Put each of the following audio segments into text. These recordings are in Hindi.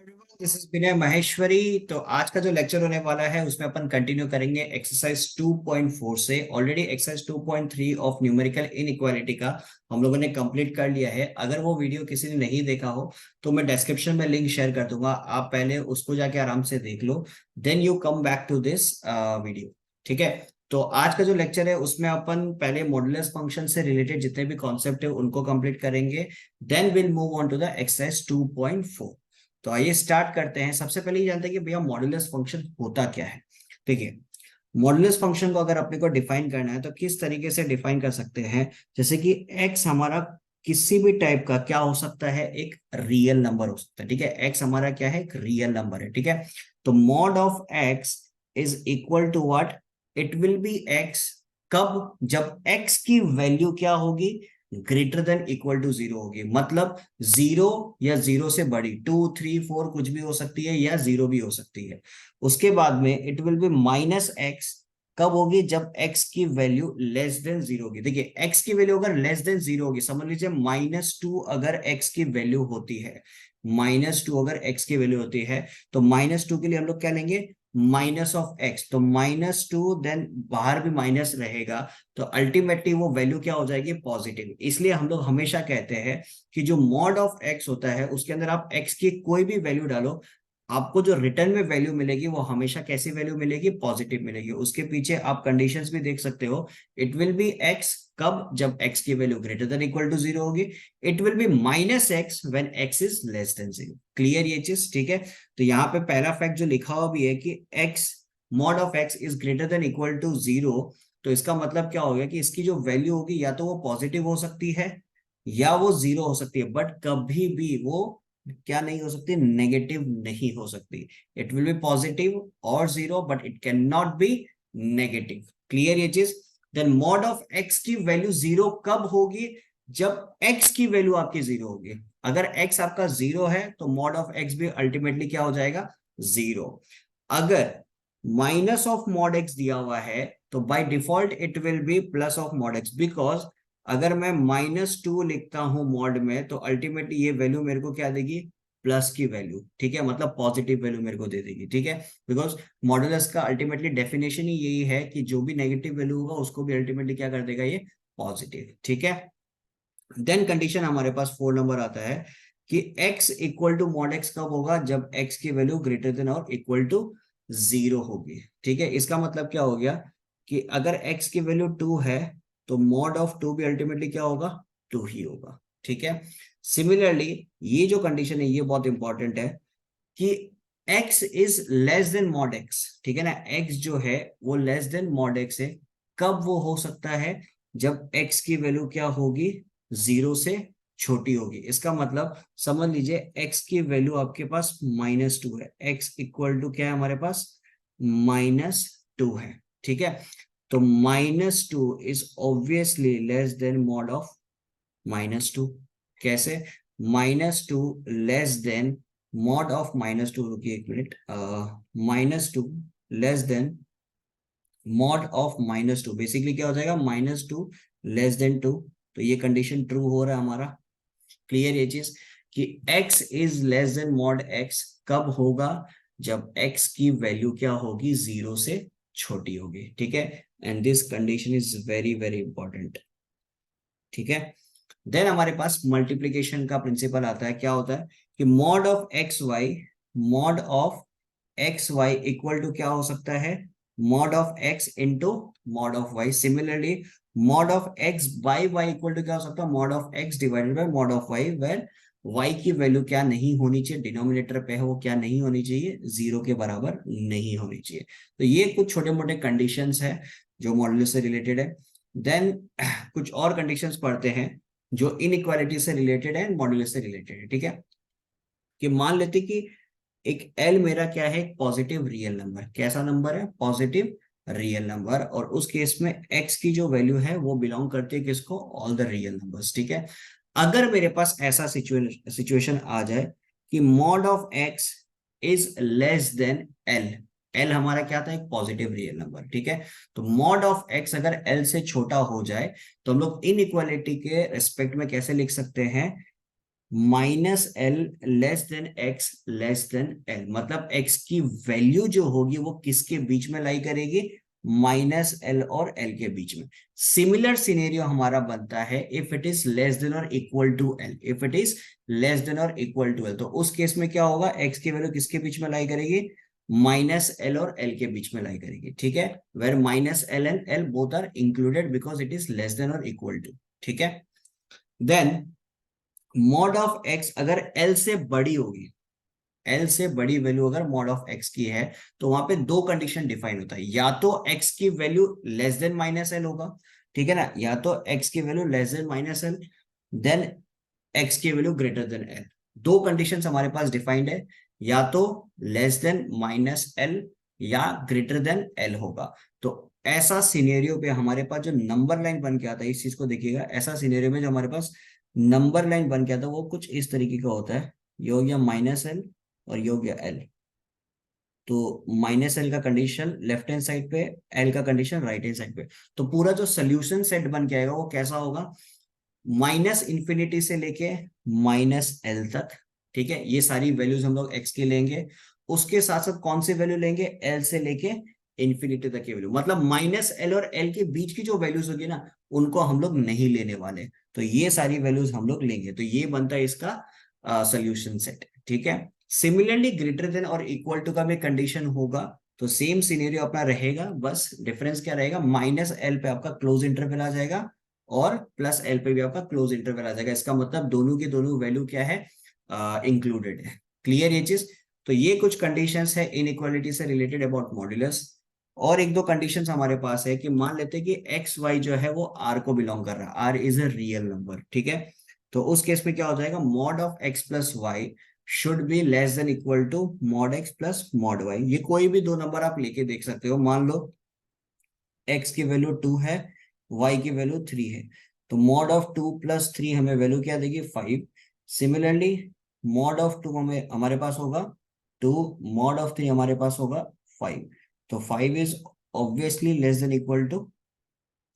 दिस इज विनय माहेश्वरी। तो आज का जो लेक्चर होने वाला है उसमें अपन कंटिन्यू करेंगे एक्सरसाइज 2.4 से। Already exercise 2.3 of numerical inequality का हम लोगों ने कंप्लीट कर लिया है। अगर वो वीडियो किसी ने नहीं देखा हो तो मैं डिस्क्रिप्शन में लिंक शेयर कर दूंगा, आप पहले उसको जाके आराम से देख लो, then you come back to this video. ठीक है। तो आज का जो लेक्चर है उसमें अपन पहले मॉडुलस फंक्शन से रिलेटेड जितने भी कॉन्सेप्ट है उनको कंप्लीट करेंगे, then will move on to the exercise 2.4। तो आइए स्टार्ट करते हैं। सबसे पहले ये जानते हैं कि भैया मॉडुलस फंक्शन होता क्या है। ठीक है। मॉडुलस फंक्शन को अगर अपने को डिफाइन करना है तो किस तरीके से डिफाइन कर सकते हैं, जैसे कि एक्स हमारा किसी भी टाइप का क्या हो सकता है, एक रियल नंबर हो सकता है। ठीक है, एक्स हमारा क्या है, एक रियल नंबर है। ठीक है। तो mod of x is equal to what, it will be x. कब, जब एक्स की वैल्यू क्या होगी, greater than equal to zero होगी। मतलब जीरो या जीरो से बड़ी, 2 3 4 कुछ भी हो सकती है या जीरो भी हो सकती है। उसके बाद में it will be minus x. कब होगी, जब x की वैल्यू लेस देन जीरो होगी। देखिए x की वैल्यू अगर लेस देन जीरो होगी, समझ लीजिए -2 अगर x की वैल्यू होती है, -2 अगर x की वैल्यू होती है, तो -2 के लिए हम लोग क्या लेंगे, माइनस ऑफ एक्स। तो -2, देन बाहर भी माइनस रहेगा, तो अल्टीमेटली वो वैल्यू क्या हो जाएगी, पॉजिटिव। इसलिए हम लोग हमेशा कहते हैं कि जो मॉड ऑफ एक्स होता है उसके अंदर आप एक्स की कोई भी वैल्यू डालो, आपको जो रिटर्न में वैल्यू मिलेगी वो हमेशा कैसी वैल्यू मिलेगी, पॉजिटिव मिलेगी। उसके पीछे आप कंडीशंस भी देख सकते हो। इट विल बी एक्स, कब, जब एक्स की value greater than equal to zero होगी। It will be minus x when x is less than zero. Clear ये चीज, ठीक है। तो यहाँ पे पहला फैक्ट जो लिखा हुआ भी है कि x, mod of x is greater than equal to zero, तो इसका मतलब क्या हो गया कि इसकी जो वैल्यू होगी या तो वो पॉजिटिव हो सकती है या वो जीरो हो सकती है, बट कभी भी वो क्या नहीं हो सकती, नेगेटिव नहीं हो सकती। इट विल बी पॉजिटिव और zero, but it can not be negative. Clear ये चीज। देन मॉड ऑफ एक्स की वैल्यू जीरो कब होगी, जब एक्स की वैल्यू आपकी जीरो होगी। अगर एक्स आपका जीरो है तो मॉड ऑफ एक्स भी अल्टीमेटली क्या हो जाएगा, जीरो। अगर माइनस ऑफ मॉड एक्स दिया हुआ है तो by default it will B plus of mod x, because अगर मैं -2 लिखता हूं मॉड में तो अल्टीमेटली ये वैल्यू मेरे को क्या देगी, प्लस की वैल्यू। ठीक है, मतलब पॉजिटिव वैल्यू मेरे को दे देगी। ठीक है, बिकॉज मॉडुलस का अल्टीमेटली डेफिनेशन ही यही है कि जो भी नेगेटिव वैल्यू होगा उसको भी अल्टीमेटली क्या कर देगा, ये पॉजिटिव। ठीक है। देन कंडीशन हमारे पास 4 नंबर आता है कि x equal to mod x कब होगा, जब x की वैल्यू ग्रेटर देन और इक्वल टू जीरो होगी। ठीक है, इसका मतलब क्या हो गया कि अगर x की वैल्यू 2 है तो मॉड ऑफ 2 भी अल्टीमेटली क्या होगा, 2 ही होगा। ठीक है। सिमिलरली ये जो कंडीशन है ये बहुत इंपॉर्टेंट है कि x is less than mod x। ठीक है ना, x जो है वो लेस देन मॉड x है। कब वो हो सकता है, जब x की वैल्यू क्या होगी, जीरो से छोटी होगी। इसका मतलब समझ लीजिए x की वैल्यू आपके पास -2 है, x इक्वल टू क्या है हमारे पास, -2 है। ठीक है। तो -2 is obviously less than mod of -2। कैसे, -2 लेस देन मॉड ऑफ -2, रुकिए एक minute, -2 less than mod of -2, basically क्या हो जाएगा, -2 लेस देन 2। तो ये कंडीशन ट्रू हो रहा है हमारा। क्लियर ये चीज कि x is less than mod x कब होगा, जब x की वैल्यू क्या होगी, जीरो से छोटी होगी। ठीक है, and this condition is very very important. ठीक है। देन हमारे पास मल्टीप्लीकेशन का प्रिंसिपल आता है। क्या होता है कि mod of x y, mod of x y equal to क्या हो सकता है, mod of x into mod of y. Similarly mod of x by y equal to क्या हो सकता है, mod of x divided by mod of y, where y की वैल्यू क्या नहीं होनी चाहिए, डिनोमिनेटर पे है वो क्या नहीं होनी चाहिए, जीरो के बराबर नहीं होनी चाहिए। तो ये कुछ छोटे मोटे कंडीशंस है जो मॉडुलस से रिलेटेड है। देन कुछ और कंडीशंस पढ़ते हैं जो इनइक्वालिटी से रिलेटेड है, मॉडुलस से रिलेटेड है। ठीक है, कि मान लेते कि एक एल मेरा क्या है, एक पॉजिटिव रियल नंबर। कैसा नंबर है, पॉजिटिव रियल नंबर। और उस केस में एक्स की जो वैल्यू है वो बिलोंग करती है किसको, ऑल द रियल नंबर्स। ठीक है। अगर मेरे पास ऐसा सिचुएशन आ जाए कि mod of x is less then L, L हमारा क्या था, एक पॉजिटिव रियल नंबर। ठीक है। तो मॉड ऑफ एक्स अगर एल से छोटा हो जाए तो हम लोग इनइक्वालिटी के रिस्पेक्ट में कैसे लिख सकते हैं, minus l less than x less then L, मतलब एक्स की वैल्यू जो होगी वो किसके बीच में लाई करेगी, माइनस एल और एल के बीच में। सिमिलर सिनेरियो हमारा बनता है if it is less than और equal to L, if it is less than और इक्वल टू एल, तो उस केस में क्या होगा, एक्स की वैल्यू किसके बीच में लाई करेगी, माइनस एल और एल के बीच में लाई करेगी, ठीक है, where minus l and l both are included because it is less than और इक्वल टू, ठीक है। देन मॉड ऑफ एक्स अगर एल से बड़ी होगी, एल से बड़ी वैल्यू अगर मॉड ऑफ एक्स की है, तो वहां पे दो कंडीशन डिफाइन होता है, या तो एक्स की value less than minus l होगा, ठीक है ना, या तो एक्स की value less than minus l, then x की वैल्यू ग्रेटर देन एल। दो कंडीशंस हमारे पास डिफाइंड है, या तो लेस देन माइनस एल या ग्रेटर देन एल होगा। तो ऐसा सिनेरियो पे हमारे पास जो नंबर लाइन बन के आता है, इस चीज को देखिएगा, ऐसा सिनेरियो में जो हमारे पास नंबर लाइन बन के आता है वो कुछ इस तरीके का होता है, ये हो गया माइनस एल और ये हो गया एल। तो माइनस एल का कंडीशन लेफ्ट हैंड साइड पे, एल का कंडीशन राइट हैंड साइड पे। तो पूरा जो सोल्यूशन सेट बन के आएगा वो कैसा होगा, माइनस इंफिनिटी से लेके माइनस एल तक, ठीक है, ये सारी वैल्यूज हम लोग एक्स की लेंगे, उसके साथ साथ कौन सी वैल्यू लेंगे, एल से लेके इंफिनिटी तक की वैल्यू, मतलब माइनस एल और एल के बीच की जो वैल्यूज होगी ना उनको हम लोग नहीं लेने वाले, तो ये सारी वैल्यूज हम लोग लेंगे, तो ये बनता है इसका सोल्यूशन सेट, ठीक है। सिमिलरली ग्रेटर देन और इक्वल टू का भी कंडीशन होगा, तो सेम सिनेरियो अपना रहेगा, बस डिफरेंस क्या रहेगा, माइनस एल पे आपका क्लोज इंटरवल आ जाएगा और प्लस एल पे भी आपका क्लोज इंटरवल आ जाएगा, इसका मतलब दोनों की दोनों वैल्यू क्या है, इंक्लूडेड है। क्लियर ये चीज। तो ये कुछ कंडीशंस है इनइक्वालिटी से रिलेटेड अबाउट मॉड्यूलस। और एक दो कंडीशंस हमारे पास है कि मान लेते हैं कि एक्स वाई जो है वो आर को बिलोंग कर रहा है, R is a real number, ठीक है, तो उस केस में क्या हो जाएगा, mod of x plus y should be less than equal to mod x plus mod y. ये कोई भी दो नंबर आप लेके देख सकते हो, मान लो एक्स की वैल्यू 2 है, वाई की वैल्यू 3 है, तो मॉड ऑफ 2 प्लस 3 हमें वैल्यू क्या देगी, 5। सिमिलरली मॉड ऑफ 2 हमें हमारे पास होगा 2, मॉड ऑफ 3 हमारे पास होगा 5, तो 5 is obviously less than equal to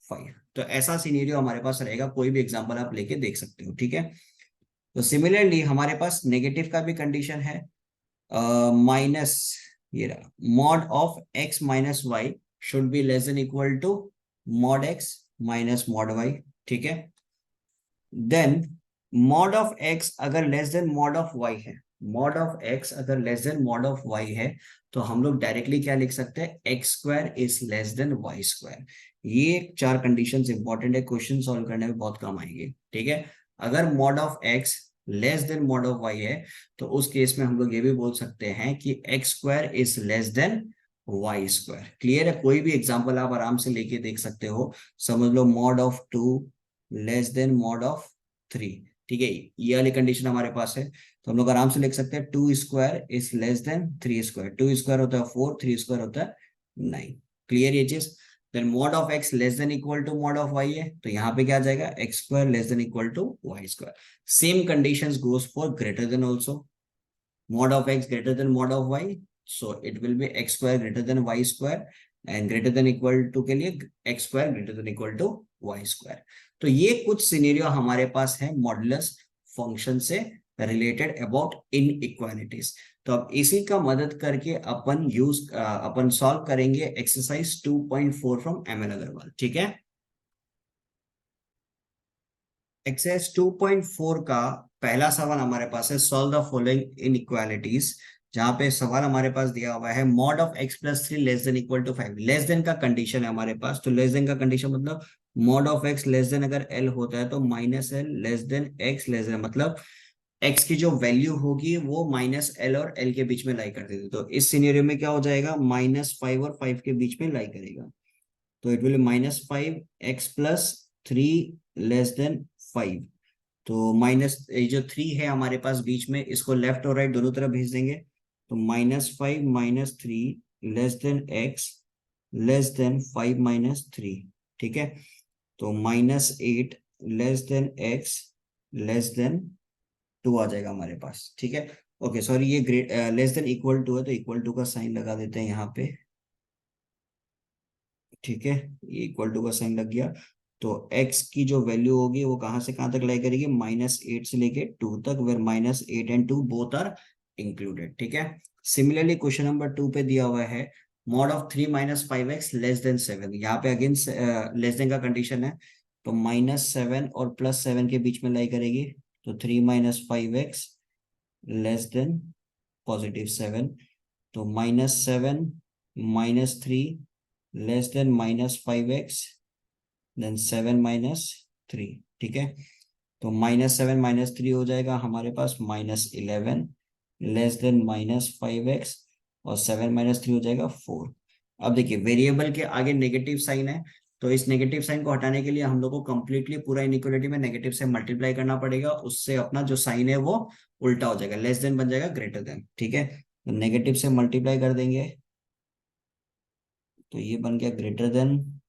5। तो ऐसा सिनेरियो हमारे पास रहेगा, कोई भी एग्जांपल आप लेके देख सकते हो, ठीक है। तो सिमिलरली हमारे पास नेगेटिव का भी कंडीशन है, माइनस, ये रहा, mod of x minus y should be less than equal to mod x minus mod y, ठीक है। देन मॉड ऑफ एक्स अगर less than mod of y है, मॉड ऑफ एक्स अगर less than mod of y है, तो हम लोग डायरेक्टली क्या लिख सकते हैं, x square is less than y square. ये चार कंडीशंस इंपॉर्टेंट है, क्वेश्चन सॉल्व करने में बहुत काम आएंगे, ठीक है। अगर mod of x less than mod of y है, तो उस केस में हम लोग ये भी बोल सकते हैं कि x square is less than y square. Clear है, कोई भी एग्जांपल आप आराम से लेके देख सकते हो। समझ लो mod of 2 less than mod of 3, ठीक है, ये वाली कंडीशन हमारे पास है, तो हम लोग आराम से लिख सकते हैं 2 square is less then 3 square, 2 square होता है 4, 3 स्क्वायर होता है 9। क्लियर ये चीज। Then mod of x less than equal to mod of y है, तो यहाँ पे क्या आ जाएगा, x square less than equal to y square. Same conditions goes for greater than also, mod of x greater than mod of y, so it will be x square greater than y square, and greater than equal to के लिए x square greater than equal to y square। तो ये कुछ सिनेरियो हमारे पास है मॉडुलस फंक्शन से रिलेटेड अबाउट इनइक्वालिटीज। तो अब इसी का मदद करके अपन सॉल्व करेंगे exercise 2.4 from M N Agarwal, ठीक है। एक्सरसाइज 2.4 का पहला सवाल हमारे पास है, सॉल्व द फॉलोइंग इनइक्वालिटीज, जहां पे सवाल हमारे पास दिया हुआ है mod of x plus 3 less than equal to 5। Less than का कंडीशन है हमारे पास, तो लेस देन का कंडीशन मतलब mod of x less than अगर एल होता है तो minus l less than x less than, मतलब एक्स की जो वैल्यू होगी वो माइनस एल और एल के बीच में लाई कर देती, तो इस सिनेरियो में क्या हो जाएगा, -5 और 5 के बीच में लाई करेगा, तो it will -5 x plus 3 less than 5। तो माइनस ये जो 3 है हमारे पास बीच में, इसको लेफ्ट और राइट दोनों तरफ भेज देंगे, तो -5 -3 less than x less than 5 -3, ठीक है। तो -8 less than x less than 2 आ जाएगा हमारे पास, ठीक है। ओके सॉरी, ये great less than equal to है, तो इक्वल टू का साइन लगा देते हैं यहाँ पे, ठीक है, ये इक्वल टू का साइन लग गया। तो x की जो वैल्यू होगी वो कहां से कहां तक लाई करेगी, -8 से लेके 2 तक, where -8 and 2 both are included. ठीक है। सिमिलरली क्वेश्चन नंबर 2 पे दिया हुआ है mod of 3 - 5x less then 7। यहाँ पे अगेन लेस देन का कंडीशन है, तो -7 और +7 के बीच में लाई करेगी, तो 3 - 5x लेस देन +7, तो -7 -3 लेस देन -5x देन 7 - 3। ठीक है। तो -7 -3 हो जाएगा हमारे पास -11 लेस देन -5x, और 7 - 3 हो जाएगा 4। अब देखिए वेरिएबल के आगे नेगेटिव साइन है, तो इस नेगेटिव साइन को हटाने के लिए हम लोग को कंप्लीटली पूरा इनइक्वालिटी में नेगेटिव से मल्टीप्लाई करना पड़ेगा, उससे अपना जो साइन है वो उल्टा हो जाएगा, लेस देन बन जाएगा ग्रेटर देन। ठीक है। तो नेगेटिव से मल्टीप्लाई कर देंगे, तो ये बन गया ग्रेटर देन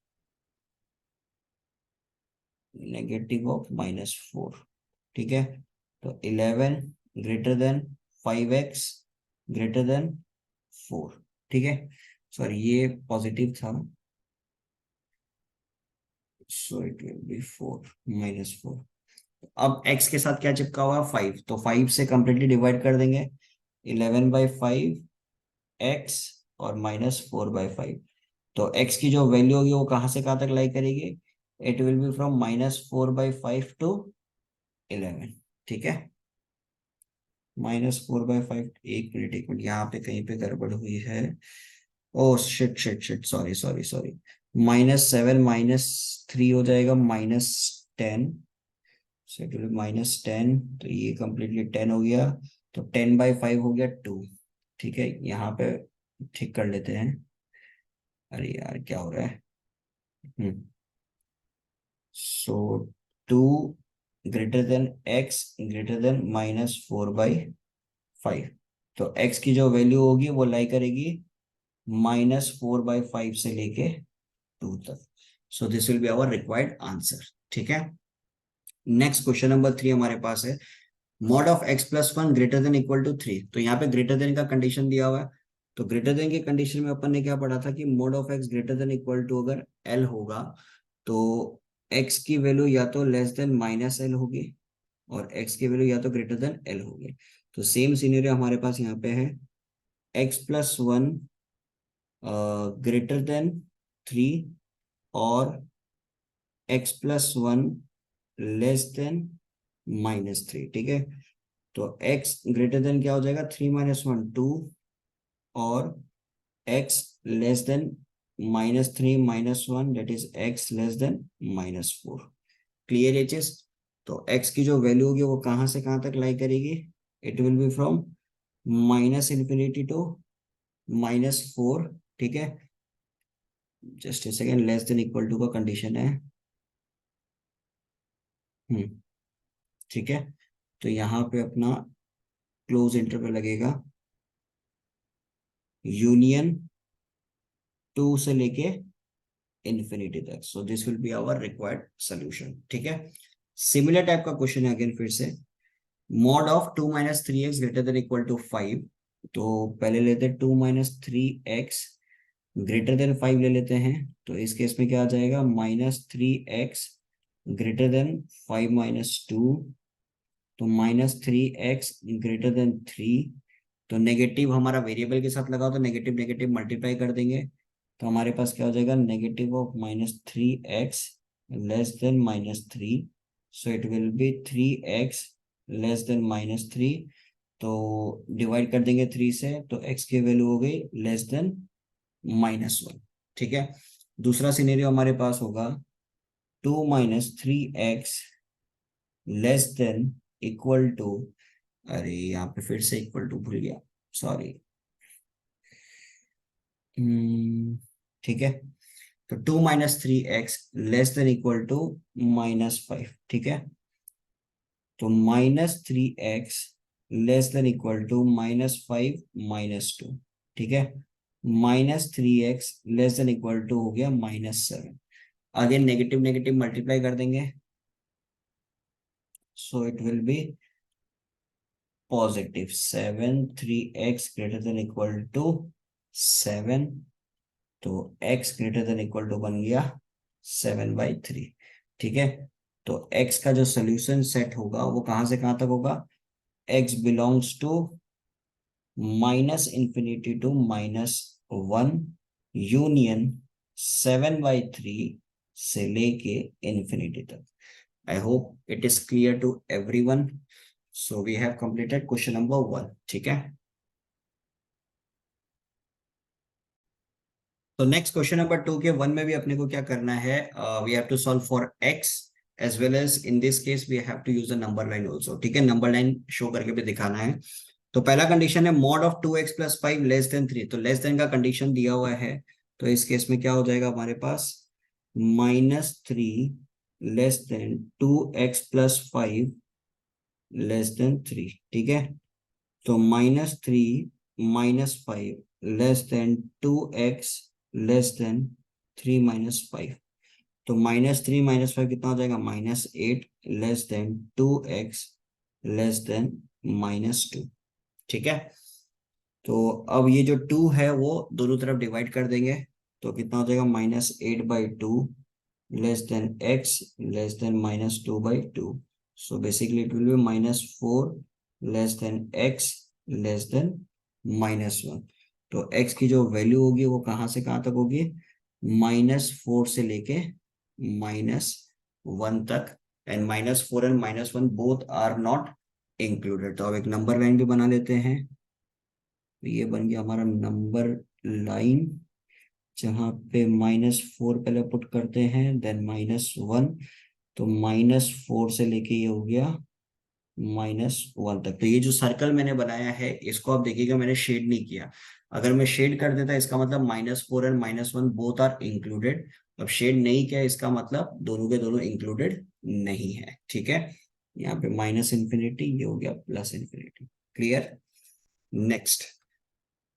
-4। ठीक है। तो 11 greater than 5x greater than 4। ठीक है। सॉरी ये पॉजिटिव था, सो इट विल बी 4 -4। अब x के साथ क्या चिपका हुआ है, 5, तो 5 से कंप्लीटली डिवाइड कर देंगे, 11/5 x और -4/5। तो x की जो वैल्यू होगी वो कहां से कहां तक लाई करेगी, it will be from -4/5 to 11। ठीक है। -4/5, एक मिनट यहाँ पे कहीं पे गड़बड़ हुई है। Oh shit shit shit, sorry sorry sorry. -7 -3 हो जाएगा -10, सो इट विल -10, तो ये कंप्लीटली 10 हो गया, तो 10/5 हो गया 2। ठीक है। यहाँ पे ठीक कर लेते हैं, अरे यार क्या हो रहा है। सो 2 greater than x greater then -4/5। तो x की जो वैल्यू होगी वो लाई करेगी -4/5 से लेके 2 तक। So this will be our required answer. ठीक है। नेक्स्ट क्वेश्चन नंबर 3 हमारे पास है mod of x+1 greater than equal to 3। तो यहाँ पे ग्रेटर देन का कंडीशन दिया हुआ है, तो ग्रेटर देन के कंडीशन में अपन ने क्या पढ़ा था कि mod of x greater than equal to अगर l होगा, तो x की वैल्यू या तो लेस देन -l होगी, और x की वैल्यू या तो ग्रेटर देन l होगी। तो सेम सिनेरियो हमारे पास यहाँ पे है, x+1 ग्रेटर देन 3 और x+1 लेस देन -3। ठीक है। तो x ग्रेटर देन क्या हो जाएगा, 3 - 1 2, और x less then -3 -1 that is x less then -4। Clear aches. तो x की जो वैल्यू होगी वो कहां से कहां तक लाई करेगी, it will be from -∞ to -4। ठीक है। Just a second, less than equal to का कंडीशन है। हम्म। ठीक है। तो यहाँ पे अपना क्लोज इंटरवल लगेगा यूनियन 2 से लेके इन्फिनिटी तक। So this will be our required solution. ठीक है। सिमिलर टाइप का क्वेश्चन है अगेन फिर से, mod of 2 - 3x greater than equal to 5। तो पहले लेते हैं 2 - 3x ग्रेटर देन 5 ले लेते हैं, तो इस केस में क्या आ जाएगा, -3x ग्रेटर देन 5 - 2, तो -3x ग्रेटर देन 3। तो नेगेटिव हमारा वेरिएबल के साथ लगा, तो नेगेटिव नेगेटिव मल्टीप्लाई कर देंगे, तो हमारे पास क्या हो जाएगा, negative of -3x less then -3, so it will B 3x less then -3। तो डिवाइड कर देंगे 3 से, तो x की वैल्यू हो गई लेस देन -1। ठीक है। दूसरा सिनेरियो हमारे पास होगा 2 - 3x less than equal to, अरे यहाँ पे फिर से इक्वल टू भूल गया, सॉरी। ठीक है। तो 2 - 3x less than equal to -5। ठीक है। तो -3x less than equal to -5 -2। ठीक है। -3x less than equal to हो गया -7। अगेन नेगेटिव नेगेटिव मल्टीप्लाई कर देंगे, so it will be positive 7 3x greater than equal to 7। तो x greater than equal to बन गया 7/3। ठीक है। तो x का जो सोल्यूशन सेट होगा वो कहां से कहां तक होगा, x belongs to minus infinity to -1 union 7/3 से लेके इंफिनिटी तक। I hope it is clear to everyone. So we have completed question number 1। ठीक है। तो नेक्स्ट क्वेश्चन नंबर 2 के 1 में भी अपने को क्या करना है, we have to solve for x as well as in this case we have to use the number line also. ठीक है, नंबर लाइन शो करके भी दिखाना है। तो पहला कंडीशन है mod of 2x+5 less than 3। तो लेस देन का कंडीशन दिया हुआ है, तो इस केस में क्या हो जाएगा हमारे पास, -3 less then 2x+5 less than 3। ठीक है। तो -3 -5 less then 2x less then 3 - 5। तो -3 -5 कितना हो जाएगा, -8 less then 2x less than -2। ठीक है। तो अब ये जो 2 है वो दोनों तरफ डिवाइड कर देंगे, तो कितना हो जाएगा, -8/2 less than x less then -2/2। So basically it will B -4 less than x less then -1। तो x की जो वैल्यू होगी वो कहाँ से कहाँ तक होगी, -4 से लेके -1 तक। And -4 and -1 both are not included. तो अब एक नंबर लाइन भी बना लेते हैं। ये बन गया हमारा नंबर लाइन, जहां पे -4 पहले पुट करते हैं, देन -1। तो -4 से लेके ये हो गया -1 तक। तो ये जो सर्कल मैंने बनाया है इसको आप देखिएगा मैंने शेड नहीं किया। अगर मैं शेड कर देता इसका मतलब -4 एंड -1 बोथ आर इंक्लूडेड। अब शेड नहीं किया इसका मतलब दोनों के दोनों इंक्लूडेड नहीं है। ठीक है। यहाँ पे माइनस इन्फिनिटी, ये हो गया plus infinity. Clear. Next,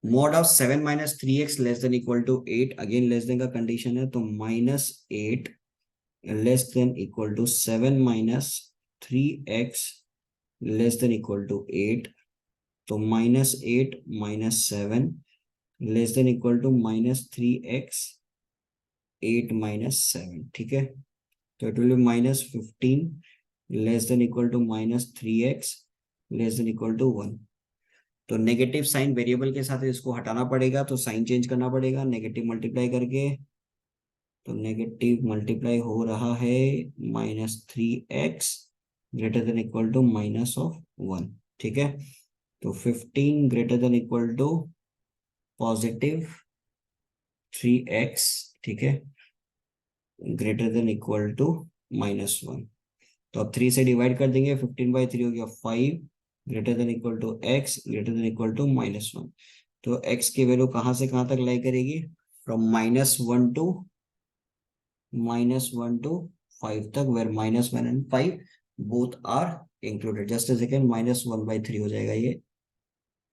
mod of 7 - 3x less than equal to 8। Again less than का कंडीशन है, तो -8 less than equal to 7 - 3x less than equal to 8। तो -8 -7 less than equal to -3x 8 -7। ठीक है। तो it will be -15 less than equal to -3x less than equal to 1। तो नेगेटिव साइन वेरिएबल के साथ इसको हटाना पड़ेगा, तो साइन चेंज करना पड़ेगा नेगेटिव मल्टीप्लाई करके। तो नेगेटिव मल्टीप्लाई हो रहा है -3x greater than equal to -1। ठीक है। तो 15 greater than equal to +3x। ठीक है, ग्रेटर देन इक्वल टू -1। तो अब 3 से डिवाइड कर देंगे, 15/3 हो गया 5 greater than equal to x greater than equal to -1। तो x की वैल्यू कहां से कहां तक लाई करेगी, फ्रॉम -1 टू 5 तक, where -1 and 5 both are included. Just a second, -1/3 हो जाएगा ये,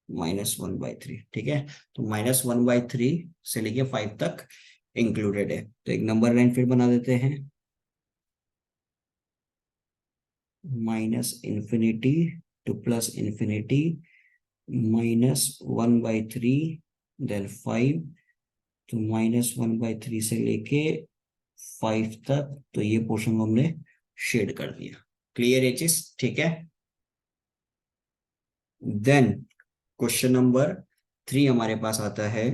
-1/3। ठीक है। तो -1/3 से लेके 5 तक इंक्लूडेड है। तो एक नंबर लाइन फिर बना देते हैं, -इन्फिनिटी टू +इन्फिनिटी -1/3 देन 5। तो -1/3 से लेके 5 तक, तो ये पोर्शन हमने शेड कर दिया। क्लियर है चीज। ठीक है। देन क्वेश्चन नंबर 3 हमारे पास आता है,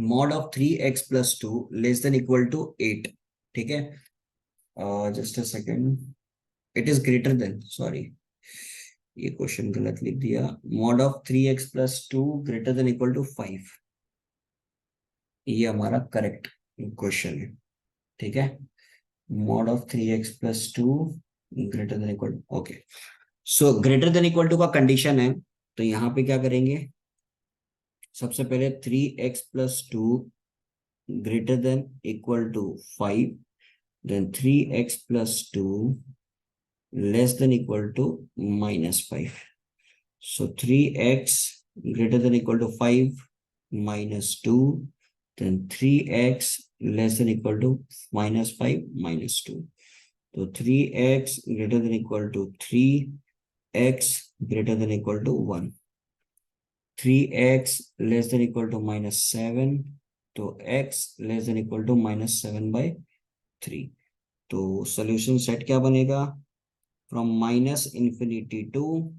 mod of 3x+2 less than equal to 8। ठीक है। Just a second, it is greater than, sorry ये क्वेश्चन गलत लिख दिया। Mod of 3x+2 greater than equal to 5, ये हमारा करेक्ट क्वेश्चन है। ठीक है। Mod of 3x+2 greater than equal, okay. So greater than equal to का कंडीशन है, तो यहाँ पे क्या करेंगे, सबसे पहले 3x+2 greater than equal to 5, then 3x+2 less than equal to -5। So 3x greater than equal to 5 -2, then 3x less than equal to -5 -2. So 3x greater than equal to 3, x greater than equal to 1. 3x less than equal to -7, तो x less than equal to -7/3। तो सोल्यूशन सेट क्या बनेगा, from minus infinity to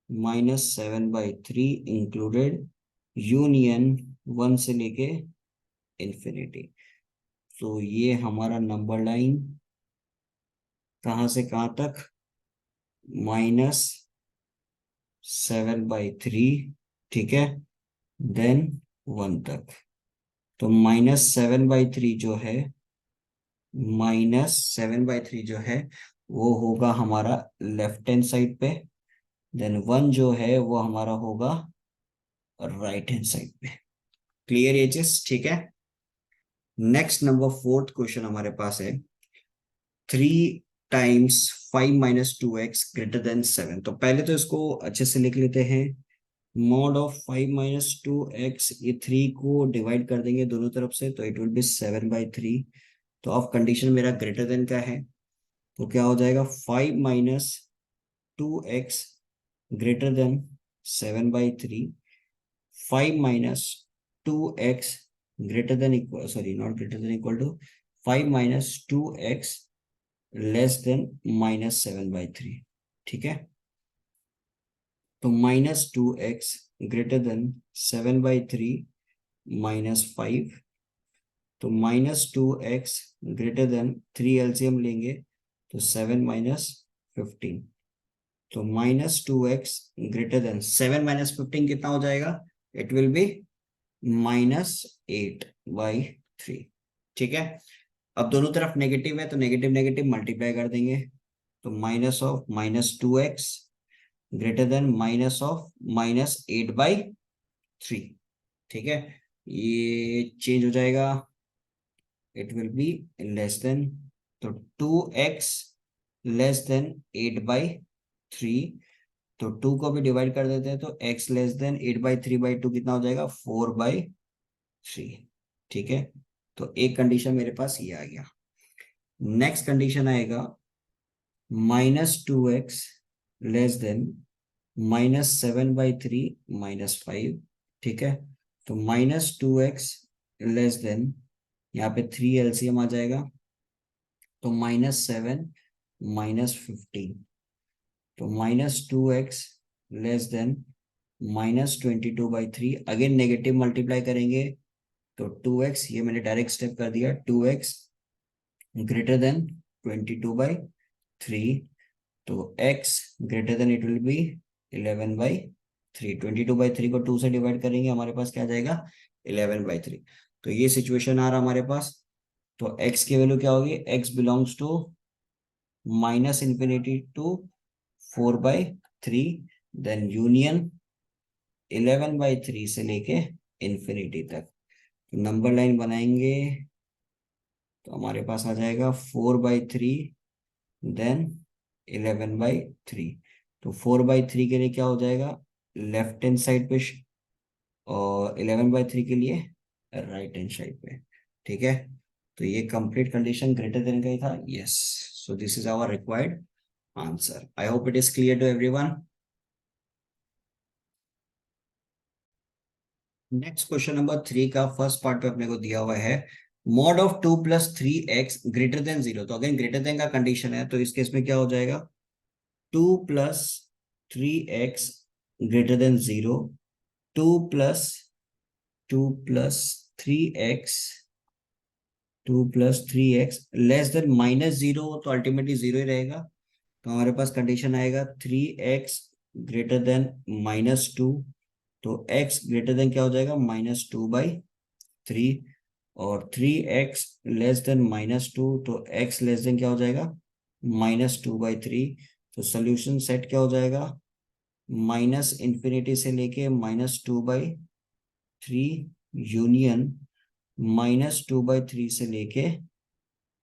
-7/3 included union 1 से लेके इंफिनिटी। तो ये हमारा नंबर लाइन कहाँ से कहाँ तक, -7/3, ठीक है, देन 1 तक। तो -7/3 जो है, -7/3 जो है वो होगा हमारा लेफ्ट हैंड साइड पे, देन 1 जो है वो हमारा होगा राइट हैंड साइड पे। क्लियर ये चीज, ठीक है। नेक्स्ट नंबर 4th क्वेश्चन हमारे पास है, 3 × 5 - 2x > 7। तो पहले तो इसको अच्छे से लिख लेते हैं। मॉड ऑफ 5 - 2x, ये 3 को डिवाइड कर देंगे दोनों तरफ से, तो इट विल बी 7/3। तो अब कंडीशन मेरा ग्रेटर देन का है, तो क्या हो जाएगा, 5 - 2x greater than 7/3, 5 - 2x greater than equal, sorry not greater than equal to, 5 - 2x less than -7/3, ठीक है। तो -2x ग्रेटर देन 7/3 -5, तो -2x ग्रेटर देन 3 एलसीएम लेंगे तो 7 - 15, तो -2x ग्रेटर देन 7 - 15 कितना हो जाएगा, इट विल बी -8/3, ठीक है। अब दोनों तरफ नेगेटिव है तो नेगेटिव नेगेटिव मल्टीप्लाई कर देंगे, तो minus of -2x greater then minus of -8/3, ठीक है। ये चेंज हो जाएगा, it will B less then, तो 2x लेस देन 8/3, तो 2 को भी डिवाइड कर देते हैं, तो x लेस देन 8/3/2 कितना हो जाएगा, 4/3, ठीक है। तो एक कंडीशन मेरे पास ये आ गया। नेक्स्ट कंडीशन आएगा -2x लेस देन -7/3 -5, ठीक है। तो -2x लेस देन, यहाँ पे 3 एलसीएम आ जाएगा, तो -7 -15, तो -2x less then -22/3, again negative multiply करेंगे, तो 2x, ये मैंने डायरेक्ट स्टेप कर दिया, 2x ग्रेटर देन 22/3, तो x greater then it will B 11/3, 22/3 को 2 से डिवाइड करेंगे, हमारे पास क्या आ जाएगा, 11/3। तो ये सिचुएशन आ रहा हमारे पास। तो x की वैल्यू क्या होगी, x belongs to -infinity to 4/3, then union 11/3 से लेके इंफिनिटी तक। नंबर लाइन बनाएंगे तो हमारे पास आ जाएगा 4/3 देन 11/3। तो 4/3 के लिए क्या हो जाएगा, लेफ्ट हैंड साइड पे, और 11/3 के लिए राइट हैंड साइड पे, ठीक है। तो ये कंप्लीट कंडीशन ग्रेटर देन का ही था, yes. So this is our required answer. I hope it is clear to everyone. Next question number 3 का फर्स्ट पार्ट पे अपने को दिया हुआ है, mod of 2 + 3x greater then 0। तो अगेन ग्रेटर देन का कंडीशन है, तो इस केस में क्या हो जाएगा, 2 + 3x greater then 0, 2 + 3x, 2 + 3x less then -0, तो अल्टीमेटली 0 ही रहेगा। तो हमारे पास कंडीशन आएगा 3x ग्रेटर देन -2, तो x ग्रेटर देन क्या हो जाएगा, -2/3, और 3x लेस देन -2, तो x लेस देन क्या हो जाएगा, -2/3। तो सोल्यूशन सेट क्या हो जाएगा, -इंफिनिटी से लेके -2/3 यूनियन -2/3 से लेके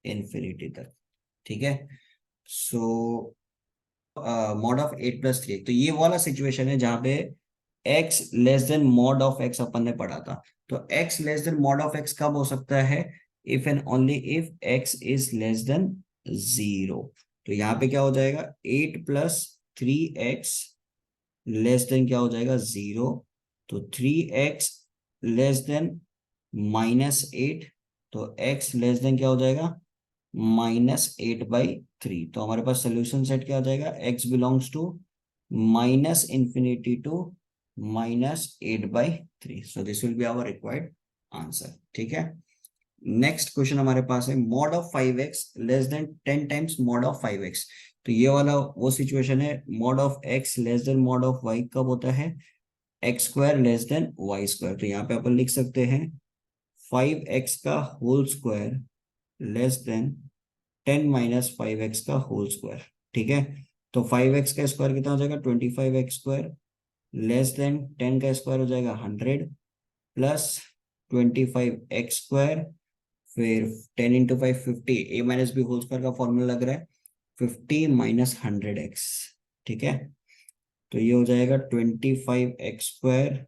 इंफिनिटी तक, ठीक है। सो मॉड ऑफ 8 + 3, तो ये वाला सिचुएशन है जहां पे x less than mod of x अपन ने पढ़ा था। तो x less than mod of x कब हो सकता है, if and only if x is less then 0। तो यहाँ पे क्या हो जाएगा, 8 + 3x लेस देन क्या हो जाएगा, 0, तो 3x लेस देन -8, तो x लेस देन क्या हो जाएगा, -8/3। तो हमारे पास सोल्यूशन सेट क्या हो जाएगा, x belongs to -∞ to -8/3। So this will be our required answer. ठीक है, नेक्स्ट क्वेश्चन हमारे पास है mod of 5x less than 10 times mod of 5x। तो ये वाला वो सिचुएशन है, mod of x less than mod of y कब होता है, x² लेस देन y²। तो यहाँ पे अपन लिख सकते हैं 5x का whole square less than 10 minus 5x का होल स्क्वायर। ठीक है, तो 5x का स्क्वायर कितना हो जाएगा, 25x² लेस देन 10 का स्क्वायर हो जाएगा 100 प्लस 25x², फिर 10 into 5 50, a minus B whole square का फॉर्मूला लग रहा है 50 माइनस 100x। ठीक है, तो ये हो जाएगा 25x²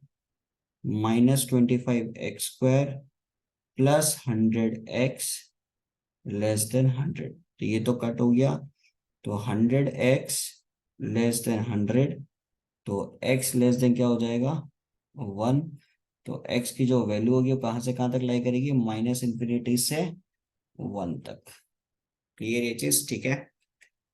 minus 25x² plus 100x less than 100। तो ये तो कट हो गया, तो 100x लेस देन 100, तो x लेस देन क्या हो जाएगा 1। तो x की जो वैल्यू होगी वो कहाँ से कहाँ तक लाई करेगी, -∞ से 1 तक। क्लियर ये चीज, ठीक है।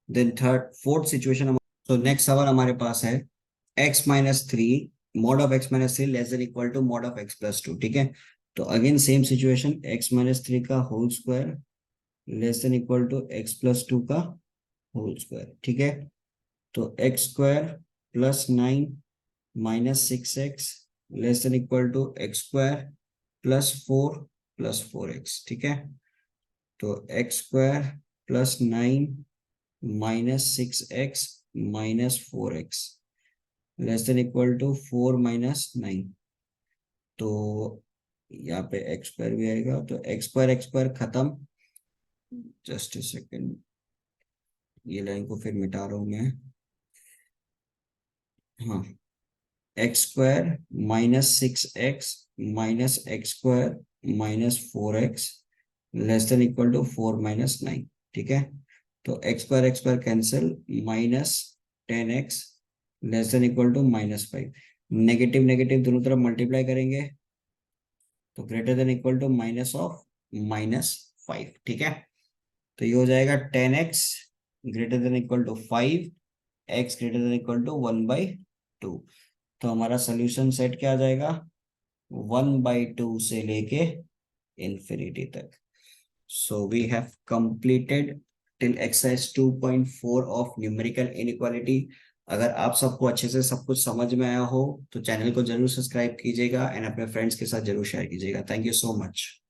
देन थर्ड फोर्थ सिचुएशन, तो नेक्स्ट सवाल हमारे पास है x-3 mod of x-3 less than equal to mod of x+2। ठीक है, तो अगेन सेम सिचुएशन, x-3 का whole square less than equal to x+2 का होल स्क्वायर। ठीक है, तो x² plus 9 minus 6x less than equal to x² plus 4 plus 4x। ठीक है, तो x² plus 9 minus 6x minus 4x less than equal to 4 minus 9। तो यहाँ पे x² भी आएगा, तो x² खत्म। जस्ट अ सेकेंड, ये लाइन को फिर मिटा रहा हूं मैं। हाँ, x² minus 6x minus x² minus 4x less than equal to 4 minus 9। ठीक है, तो x² cancel, minus 10x less than equal to -5। Negative negative दोनों तरफ मल्टीप्लाई करेंगे तो ग्रेटर देन इक्वल टू -5। ठीक है, तो ये हो जाएगा 10x greater than equal to 5, x greater than equal to 1/2। तो हमारा सोल्यूशन सेट क्या आ जाएगा, 1/2 से लेके इंफिनिटी तक। So we have completed till exercise 2.4 of numerical inequality. अगर आप सबको अच्छे से सब कुछ समझ में आया हो तो चैनल को जरूर सब्सक्राइब कीजिएगा एंड अपने फ्रेंड्स के साथ जरूर शेयर कीजिएगा। Thank you so much.